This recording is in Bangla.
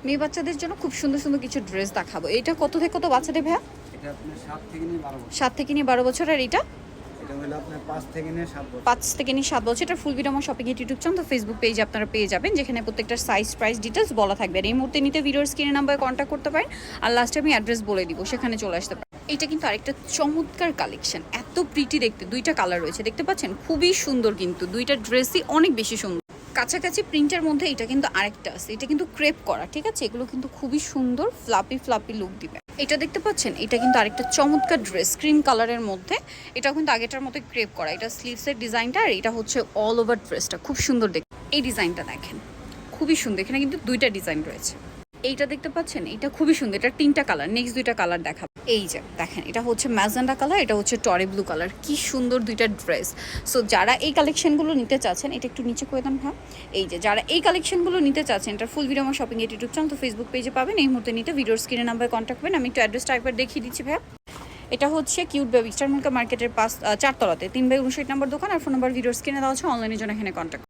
মেয়ে বাচ্চাদের জন্য খুব সুন্দর সুন্দর কিছু ড্রেস দেখাবো। এটা কত থেকে কত বাচ্চাদের ভাইয়া? এটা আপনার 7 থেকে নিয়ে 12 বছর। 7 থেকে নিয়ে 12 বছর। আর এটা এটা হলো আপনার 5 থেকে নিয়ে 7 বছর। 5 থেকে নিয়ে 7 বছর। এটা ফুল ভিডিও আমার শপিং ইউটিউব চ্যানেল তো ফেসবুক পেজ আপনারা পেয়ে যাবেন, যেখানে প্রত্যেকটা সাইজ প্রাইস ডিটেলস বলা থাকবে। আর এই মুহূর্তে নিতে ভিডিওর স্ক্রিনে নাম্বারে কন্ট্যাক্ট করতে পারেন। আর লাস্টে আমি অ্যাড্রেস বলে দিব, সেখানে চলে আসতে পারেন। এটা কিন্তু আরেকটা চমৎকার কালেকশন, এত প্রিটি দেখতে। দুইটা কালার রয়েছে, দেখতে পাচ্ছেন, খুবই সুন্দর কিন্তু দুইটা ড্রেসই অনেক বেশি সুন্দর। কাছাকাছি প্রিন্টের মধ্যে এটা কিন্তু আরেকটা আছে, এটা কিন্তু ক্রেপ করা, ঠিক আছে? এগুলো কিন্তু খুবই সুন্দর, ফ্লাপি ফ্লাপি লুক দিবে। এটা দেখতে পাচ্ছেন, এটা কিন্তু আরেকটা চমৎকার ড্রেস ক্রিম কালারের মধ্যে। এটা কিন্তু আগেটার মতো ক্রেপ করা। এটা স্লিভসের ডিজাইনটা, আর এটা হচ্ছে অল ওভার ড্রেসটা খুব সুন্দর দেখতে। এই ডিজাইনটা দেখেন, খুবই সুন্দর। এখানে কিন্তু দুইটা ডিজাইন রয়েছে। এইটা দেখতে পাচ্ছেন, এটা খুবই সুন্দর। এটা 3টা কালার, নেক্সট 2টা কালার দেখাবো। এই যে দেখেন, এটা হচ্ছে ম্যাজেন্ডা কালার, এটা হচ্ছে টরে ব্লু কালার। কি সুন্দর দুইটা ড্রেস। সো যারা এই কালেকশনগুলো নিতে চাচ্ছেন, এটা একটু নিচে করে দেন ভাই। এই যে যারা এই কালেকশনগুলো নিতে চাচ্ছেন, এটা ফুল ভিডিও আমার শপিং ইউটিউব চ্যানেল তো ফেসবুক পেজে পাবেন। এই মুহূর্তে নিতে ভিডিওর স্ক্রিনে নাম্বারে কন্ট্যাক্ট করবেন। আমি একটু অ্যাড্রেসটা একবার দেখিয়ে দিচ্ছি ভাইয়া। এটা হচ্ছে কিউট বেবি স্টার মার্কেটের 4 তলাতে 3/59 নম্বর দোকান। আর ফোন নাম্বার ভিডিওর স্ক্রিনে দেওয়া আছে, অনলাইনের জন্য এখানে কন্ট্যাক্ট।